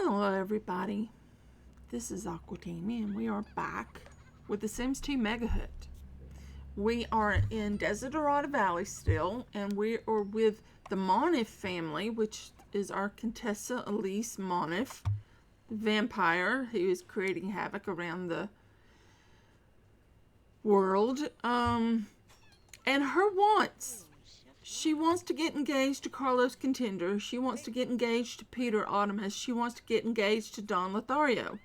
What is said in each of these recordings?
Hello everybody, this is Aquatami and we are back with the Sims 2 MEGAHOOD. We are in Desiderata Valley still, and we are with the Monif family, which is our Contessa Elise Monif, the vampire who is creating havoc around the world. And her wants. She wants to get engaged to Carlos Contender. She wants to get engaged to Peter Artemis. She wants to get engaged to Don Lothario.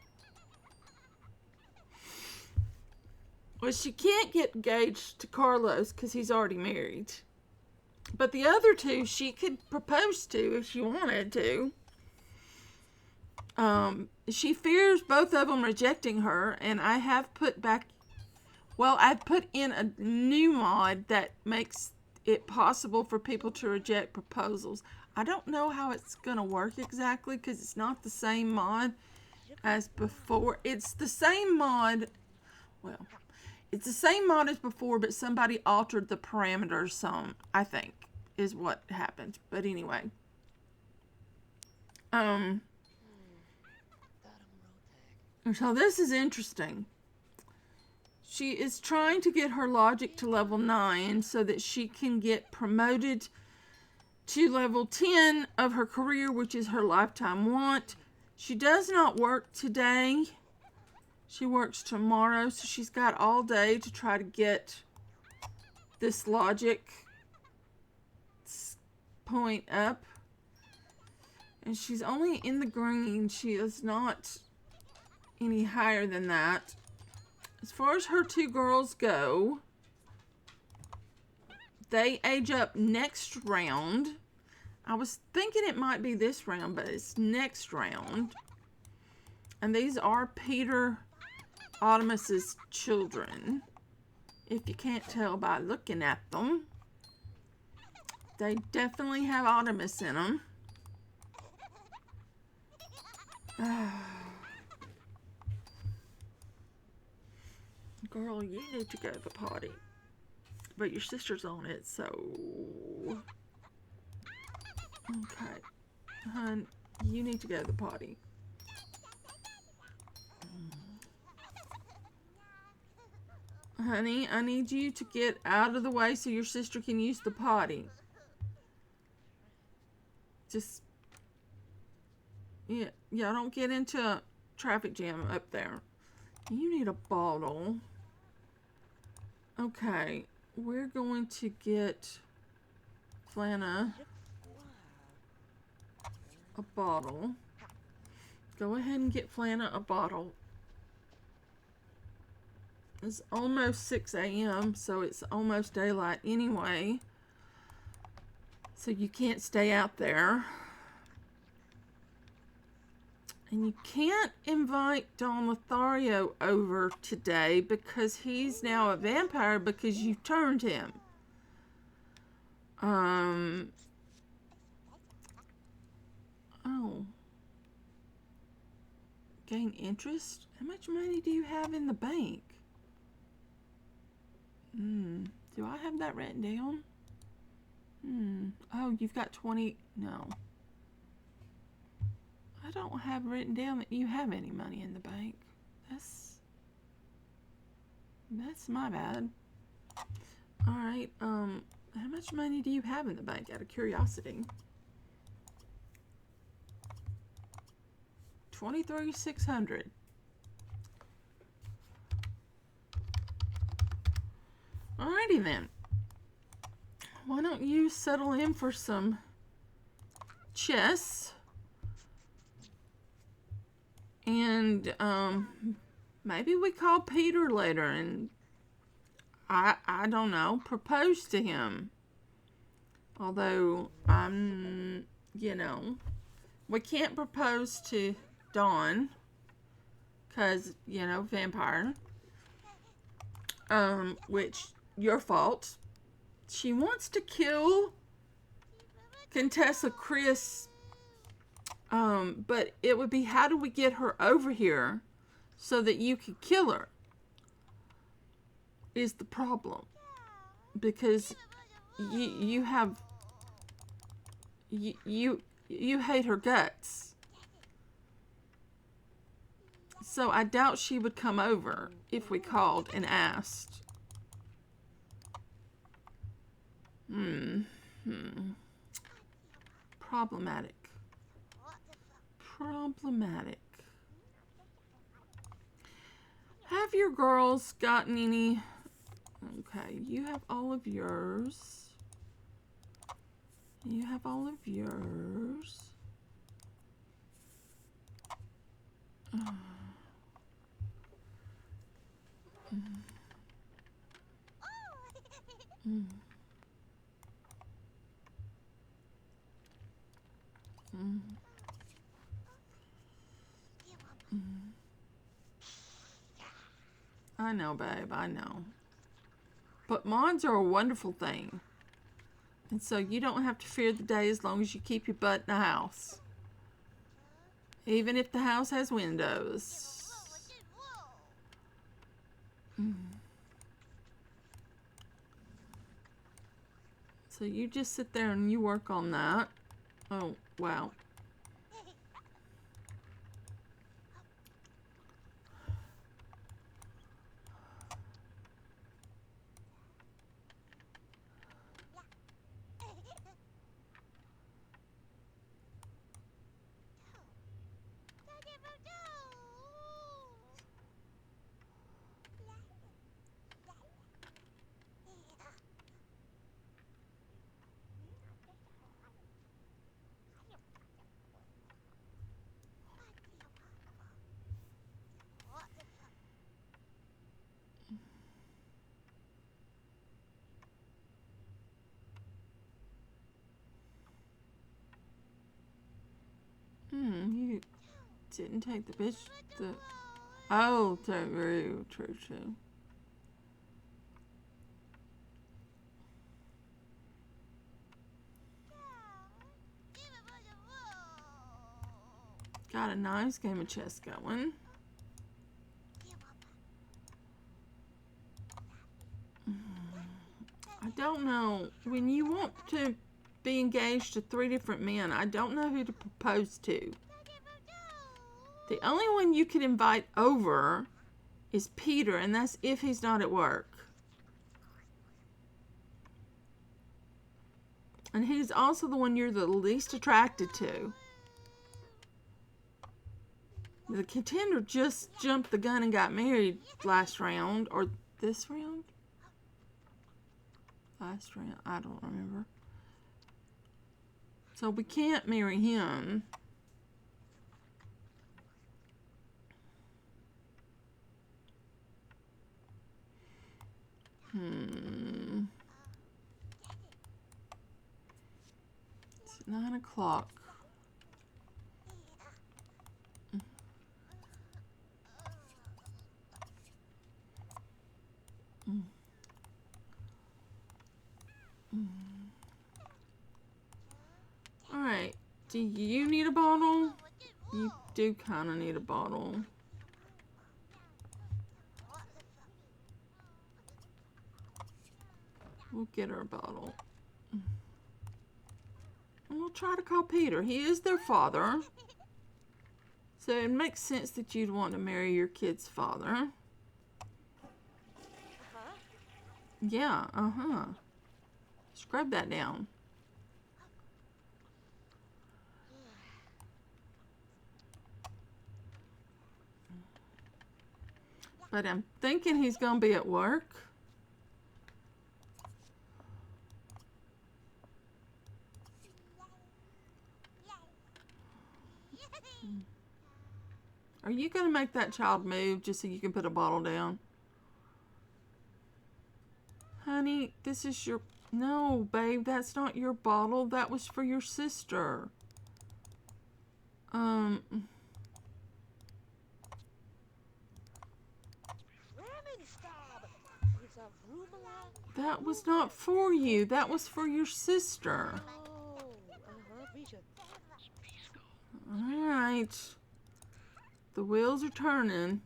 Well, she can't get engaged to Carlos because he's already married. But the other two she could propose to if she wanted to. She fears both of them rejecting her, and I have put back... Well, I've put in a new mod that makes it possible for people to reject proposals. I don't know how it's gonna work exactly because it's not the same mod as before. It's the same mod, well, it's the same mod as before, but somebody altered the parameters some, I think, is what happened. But anyway. So this is interesting. She is trying to get her logic to level 9 so that she can get promoted to level 10 of her career, which is her lifetime want. She does not work today. She works tomorrow, so she's got all day to try to get this logic point up. And she's only in the green. She is not any higher than that. As far as her two girls go, they age up next round. I was thinking it might be this round, but it's next round. And these are Peter Artemis's children. If you can't tell by looking at them. They definitely have Artemis in them. Girl, you need to go to the potty. But your sister's on it, so... Okay. Hun, you need to go to the potty. Honey, I need you to get out of the way so your sister can use the potty. Just... Yeah, don't get into a traffic jam up there. You need a bottle. Okay, we're going to get Flana a bottle. Go ahead and get Flana a bottle. It's almost 6 a.m., so it's almost daylight anyway. So you can't stay out there. And you can't invite Don Lothario over today because he's now a vampire because you turned him. Oh. Gain interest? How much money do you have in the bank? Do I have that written down? Oh, you've got 20... No. I don't have written down that you have any money in the bank. That's my bad. Alright, how much money do you have in the bank, out of curiosity? 23,600. Alrighty then. Why don't you settle in for some chess? And maybe we call Peter later and I don't know, propose to him. Although you know, we can't propose to Dawn because, you know, vampire. Which your fault. She wants to kill Contessa Chris. But it would be, how do we get her over here so that you could kill her? Is the problem. Because you hate her guts. So I doubt she would come over if we called and asked. Problematic. Problematic. Have your girls gotten any? Okay, you have all of yours. You have all of yours. I know, babe, I know. But mods are a wonderful thing. And so you don't have to fear the day as long as you keep your butt in the house. Even if the house has windows. So you just sit there and you work on that. Oh, wow. You didn't take the bitch. Oh, true. Got a nice game of chess going. I don't know. When you want to be engaged to 3 different men, I don't know who to propose to. The only one you could invite over is Peter, and that's if he's not at work. And he's also the one you're the least attracted to. The contender just jumped the gun and got married last round, or this round? Last round, I don't remember. So we can't marry him. It's 9 o'clock. Alright, do you need a bottle? You do kind of need a bottle. We'll get her a bottle. And we'll try to call Peter. He is their father. So it makes sense that you'd want to marry your kid's father. Yeah, Scrub that down. But I'm thinking he's going to be at work. Are you going to make that child move just so you can put a bottle down? Honey, this is your... No, babe, that's not your bottle. That was for your sister. That was not for you. That was for your sister. Alright. The wheels are turning.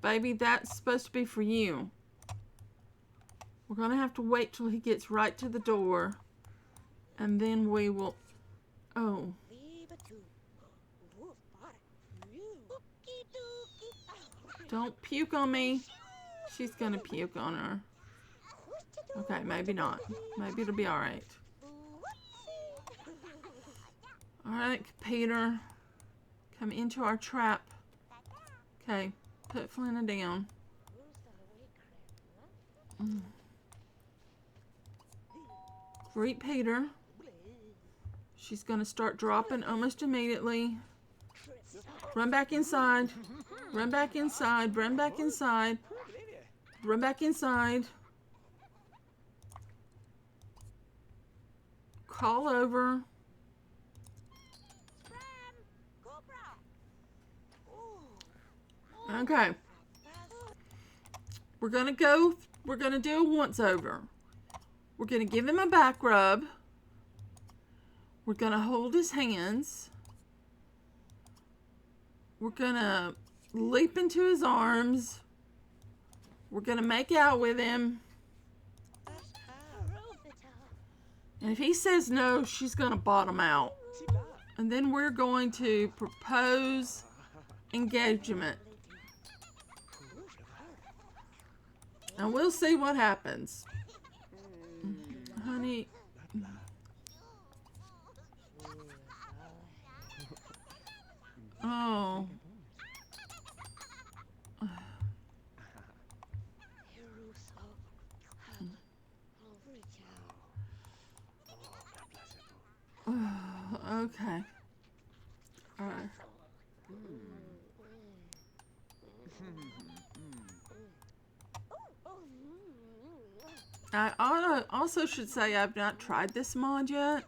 Baby, that's supposed to be for you. We're going to have to wait till he gets right to the door. And then we will... Oh. Don't puke on me. She's gonna puke on her. Okay, maybe not. Maybe it'll be alright. Alright, Peter. Come into our trap. Okay, put Flynn down. Greet Peter. She's gonna start dropping almost immediately. Run back inside. Run back inside. Run back inside. Run back inside. Call over. Okay. We're gonna do a once over. We're gonna give him a back rub. We're gonna hold his hands. We're gonna leap into his arms. We're gonna make out with him. And if he says no, she's gonna bottom out. And then we're going to propose engagement. And we'll see what happens. Honey. Oh. Okay. All right. I also should say I've not tried this mod yet.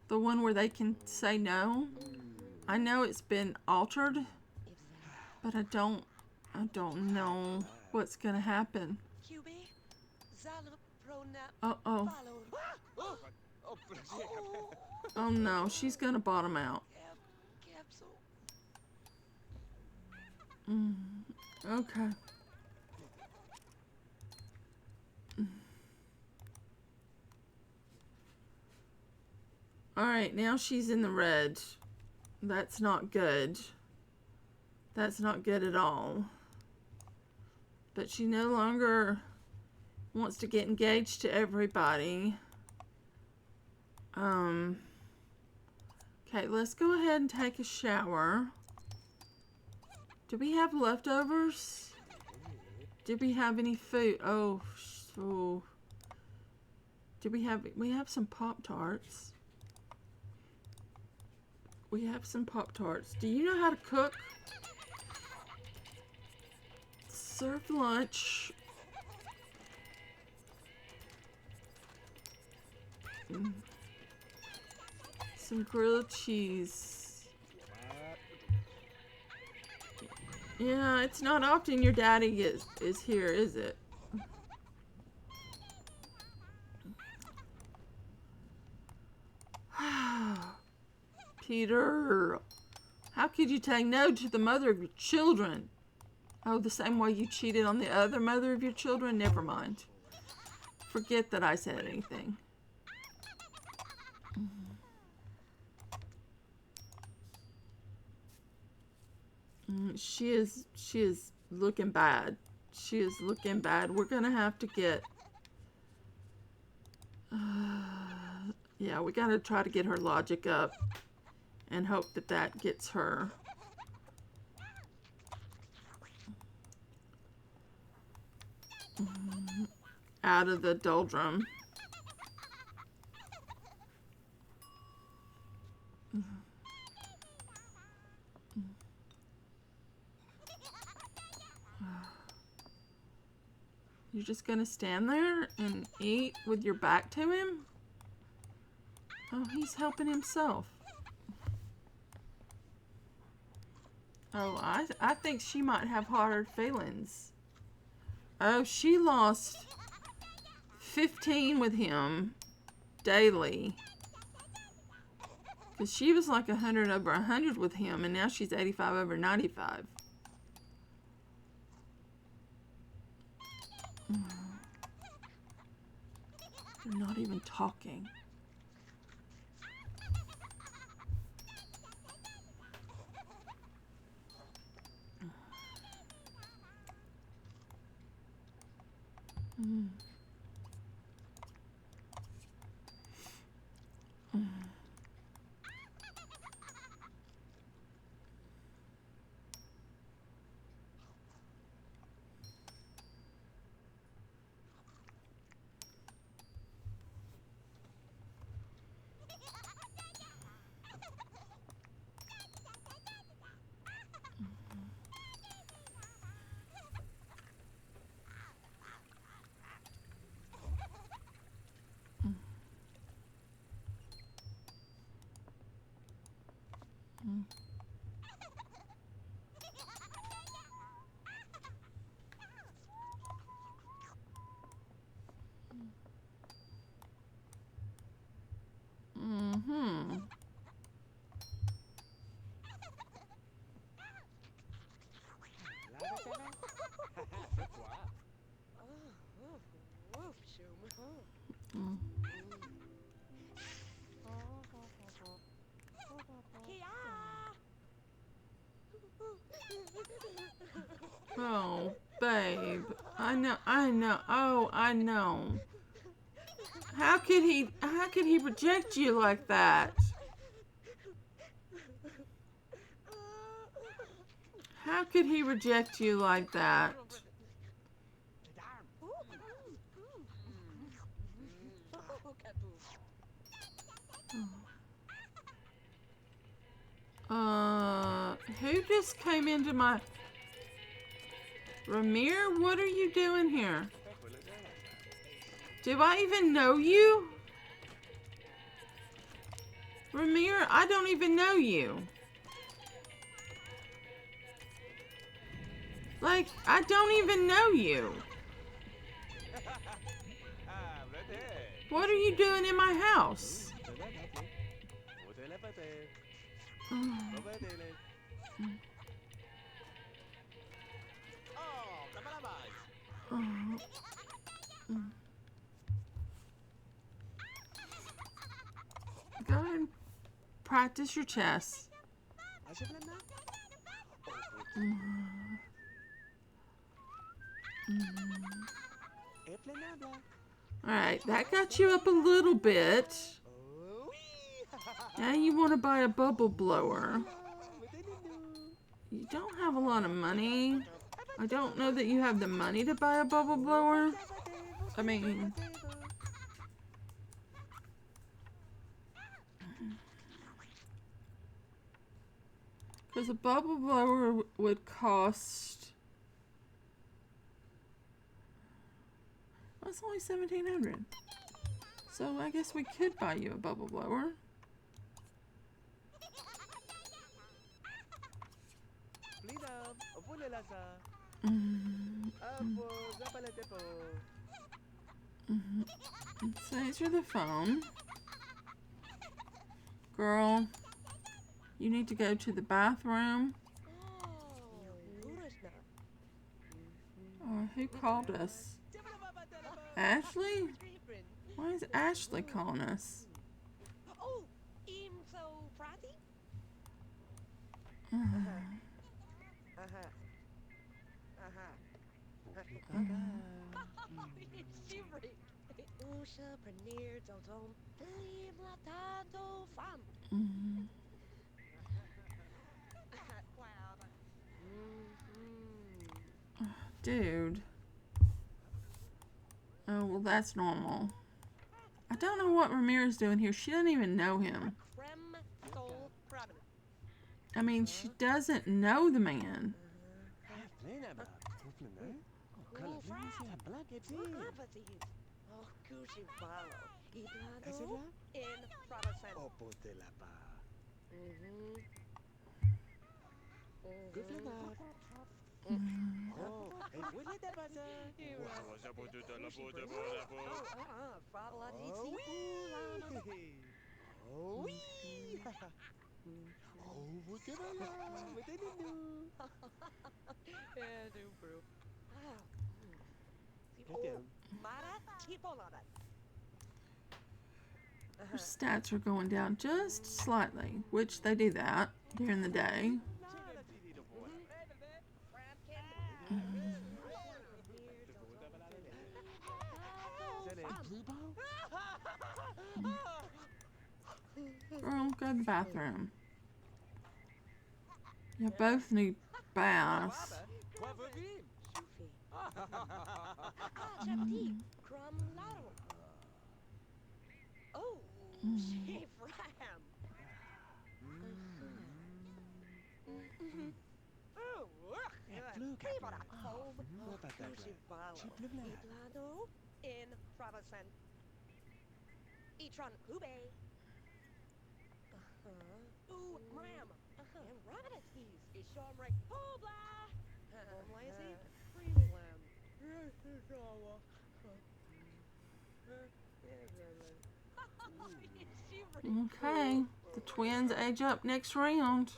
The one where they can say no. I know it's been altered, but I don't know what's gonna happen. Uh-oh. Oh no, she's gonna bottom out. Okay. Alright, now she's in the red. That's not good. That's not good at all. But she no longer wants to get engaged to everybody. Okay, let's go ahead and take a shower. Do we have leftovers? Did we have any food? Oh. Did we have some Pop-Tarts? We have some Pop-Tarts. Do you know how to cook? Serve lunch. Some grilled cheese. Yeah, it's not often your daddy is here, is it? Peter, how could you say no to the mother of your children? Oh, the same way you cheated on the other mother of your children? Never mind. Forget that I said anything. She is looking bad. She is looking bad. We're gonna have to get yeah, we gotta try to get her logic up and hope that that gets her. Out of the doldrum. You're just gonna stand there and eat with your back to him? Oh, he's helping himself. Oh, I think she might have hard feelings. Oh, she lost 15 with him daily. Because she was like 100 over 100 with him, and now she's 85 over 95. They're not even talking. Mm. Mm-hmm. Mm. Oh, babe. I know. Oh, I know. How could he reject you like that? How could he reject you like that? Who just came into my... Ramir, what are you doing here? Do I even know you? Ramir, I don't even know you. Like, I don't even know you. What are you doing in my house? Go ahead and practice your chess. Alright, that got you up a little bit. Now you want to buy a bubble blower. You don't have a lot of money. I don't know that you have the money to buy a bubble blower. I mean... Because a bubble blower would cost... Well, it's only $1,700. So I guess we could buy you a bubble blower. So answer the phone. Girl, you need to go to the bathroom. Who called us? Ashley? Why is Ashley calling us? Dude. Oh, well, that's normal. I don't know what Ramir's doing here. She doesn't even know him. I mean, she doesn't know the man. Her stats are going down just slightly, which they do that during the day. Girl, go to the bathroom. You both need baths. Okay, the twins age up next round.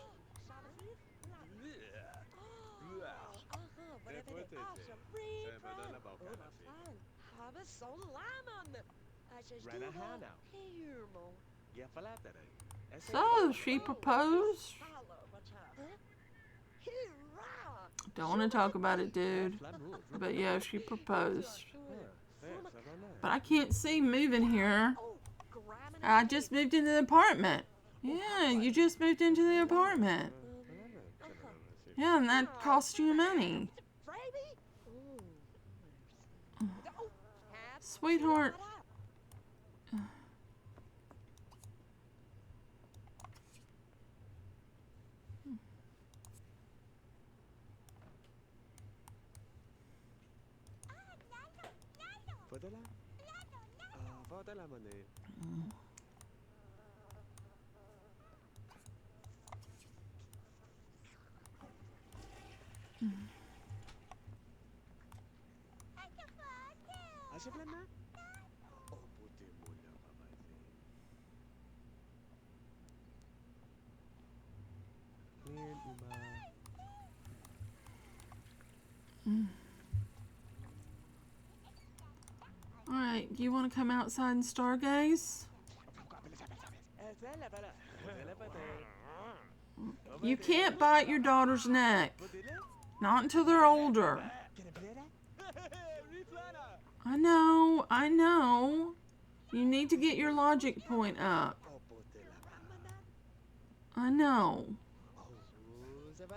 So, she proposed? Don't want to talk about it, dude. But yeah, she proposed. But I can't see moving here. I just moved into the apartment. Yeah, you just moved into the apartment. Yeah, and that cost you money. Sweetheart. Alright, do you want to come outside and stargaze? You can't bite your daughter's neck. Not until they're older. I know. You need to get your logic point up. I know.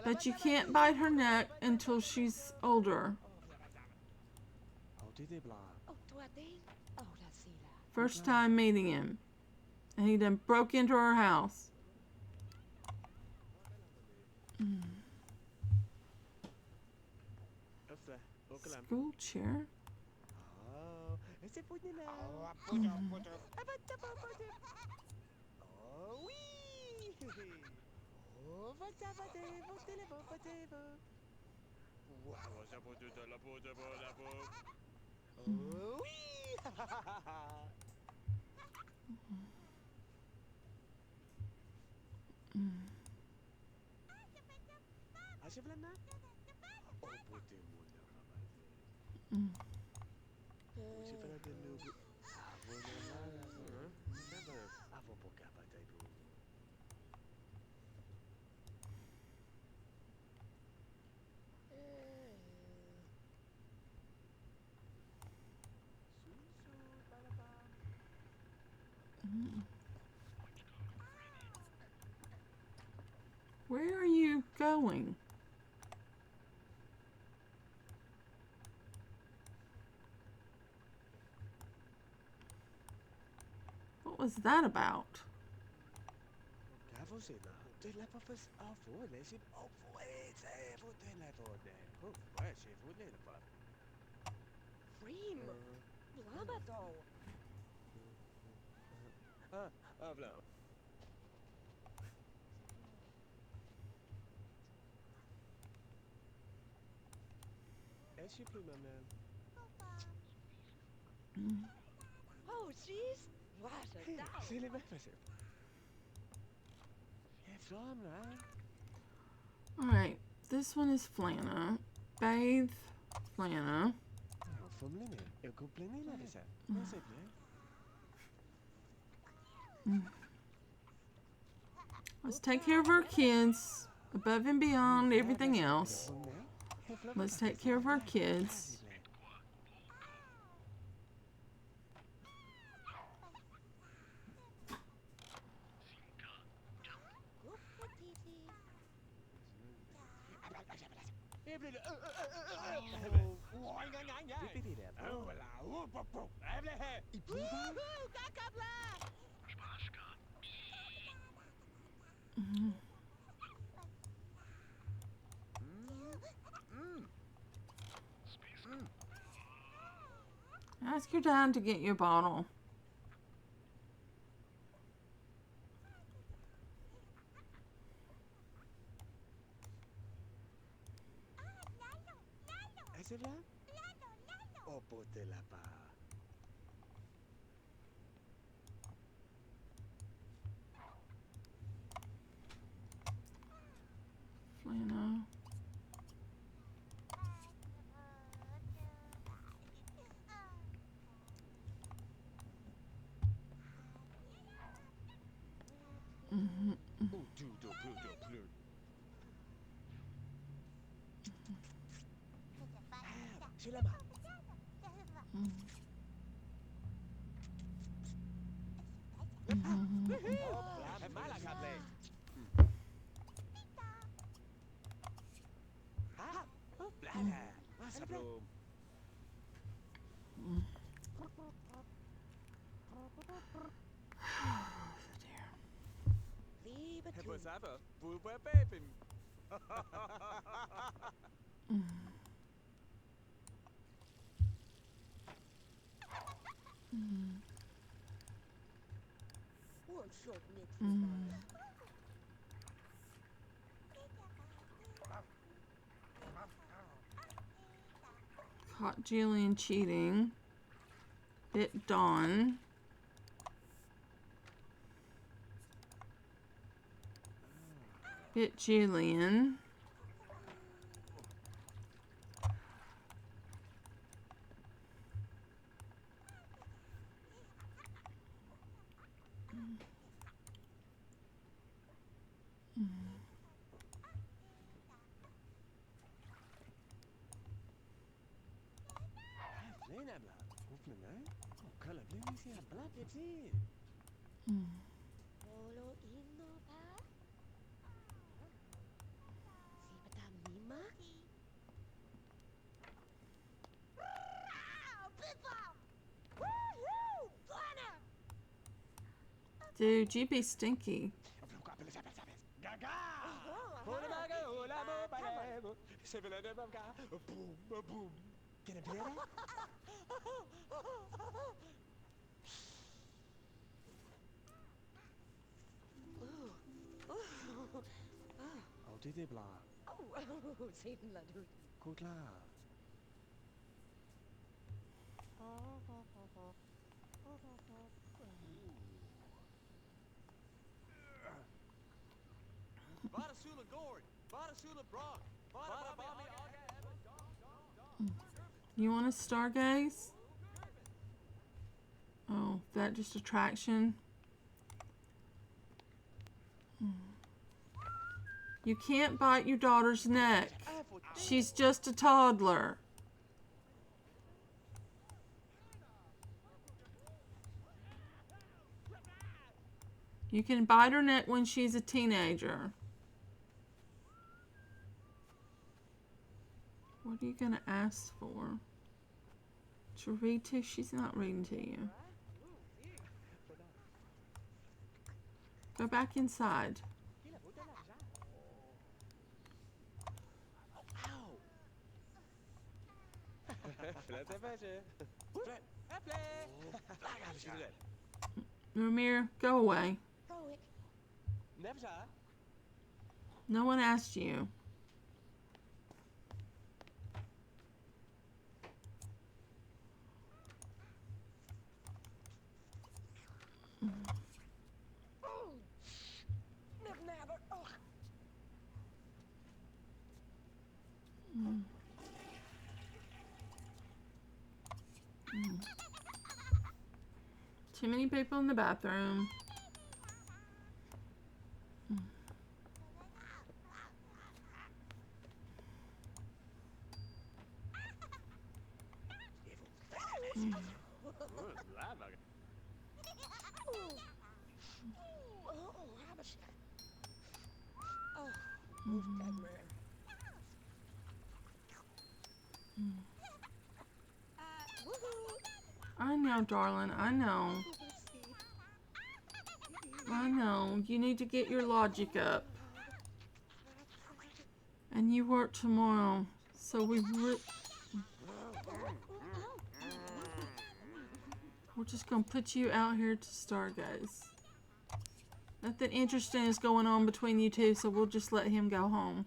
But you can't bite her neck until she's older. First time meeting him. And he done broke into her house. School chair. Where are you going? What was that about? Oh, jeez. What a down. Alright, this one is Flana. Bathe, Flana. Let's take care of our kids above and beyond everything else. Let's take care of our kids. Ask your dad to get you a bottle. Flannel. Caught Jillian cheating. Bit Dawn. Bit Jillian. Dude, you be stinky. You want to stargaze? Oh, that just attraction? You can't bite your daughter's neck. She's just a toddler. You can bite her neck when she's a teenager. What are you going to ask for? To read to? She's not reading to you. Go back inside. Ramir, go away. No one asked you. Too many people in the bathroom. know, darling. I know. I know. You need to get your logic up. And you work tomorrow. So we're just going to put you out here to stargaze. Nothing interesting is going on between you two, so we'll just let him go home.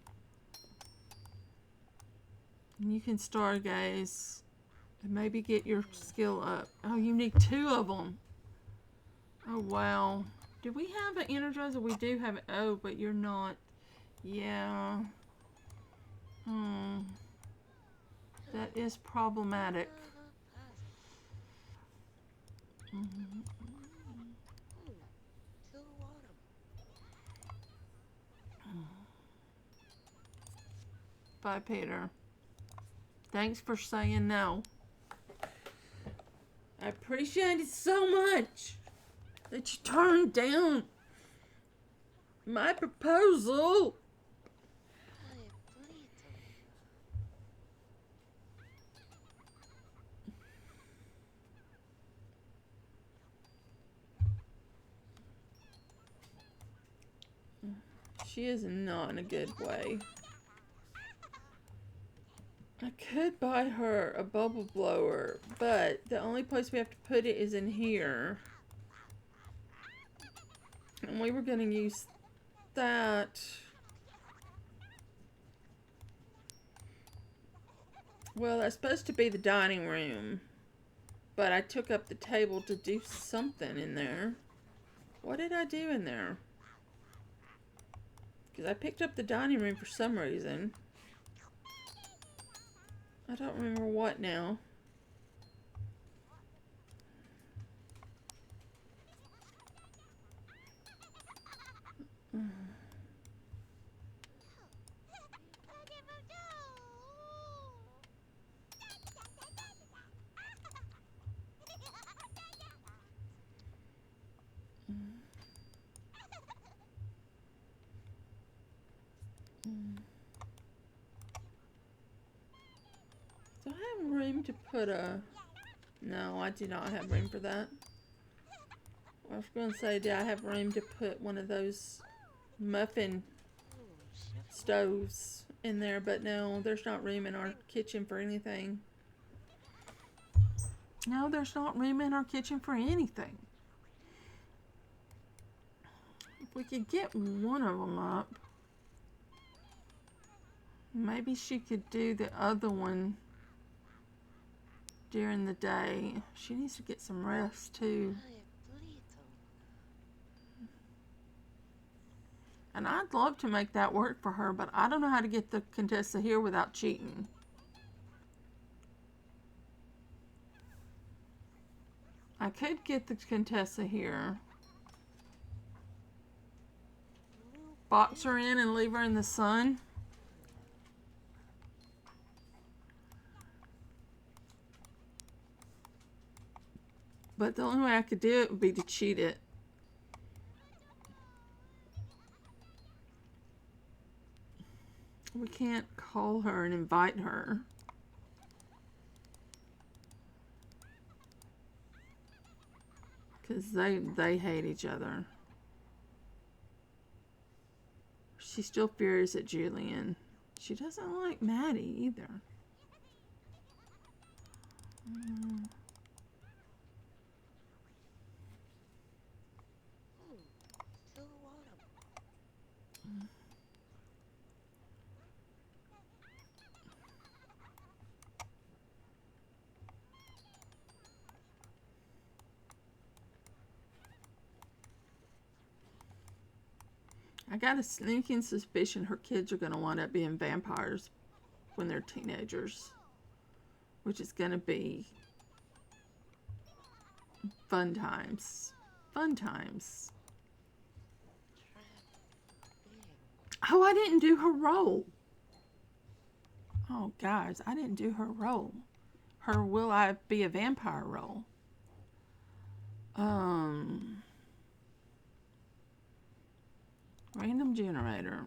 And you can stargaze and maybe get your skill up. Oh, you need 2 of them. Oh, wow. Do we have an energizer? We do have it. Oh, but you're not. Yeah. That is problematic. Bye, Peter. Thanks for saying no. I appreciate it so much that you turned down my proposal. She is not in a good way. I could buy her a bubble blower, but the only place we have to put it is in here. And we were going to use that. Well, that's supposed to be the dining room. But I took up the table to do something in there. What did I do in there? Because I picked up the dining room for some reason. I don't remember what now. Do I have room to put a... No, I do not have room for that. I was going to say, do I have room to put one of those muffin stoves in there? But no, there's not room in our kitchen for anything. No, there's not room in our kitchen for anything. If we could get one of them up, maybe she could do the other one during the day. She needs to get some rest too. And I'd love to make that work for her, but I don't know how to get the Contessa here without cheating. I could get the Contessa here. Box her in and leave her in the sun. But the only way I could do it would be to cheat it. We can't call her and invite her. Because they hate each other. She's still furious at Julian. She doesn't like Maddie either. I got a sneaking suspicion her kids are going to wind up being vampires when they're teenagers. Which is going to be fun times. Fun times. Oh, I didn't do her role. Oh, guys, I didn't do her role. Her will I be a vampire role. Random generator.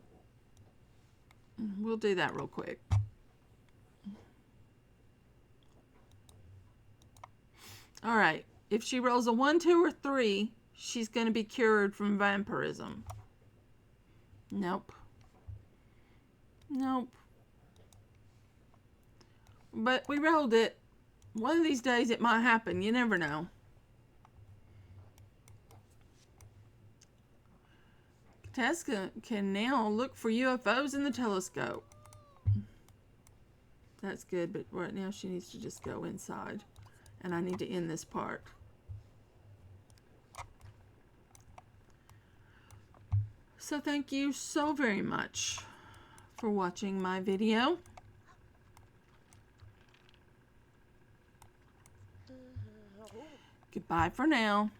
We'll do that real quick. All right. If she rolls a 1, 2, or 3, she's going to be cured from vampirism. Nope. Nope. But we rolled it. One of these days it might happen. You never know. Teska can now look for UFOs in the telescope. That's good, but right now she needs to just go inside. And I need to end this part. So thank you so very much for watching my video. Goodbye for now.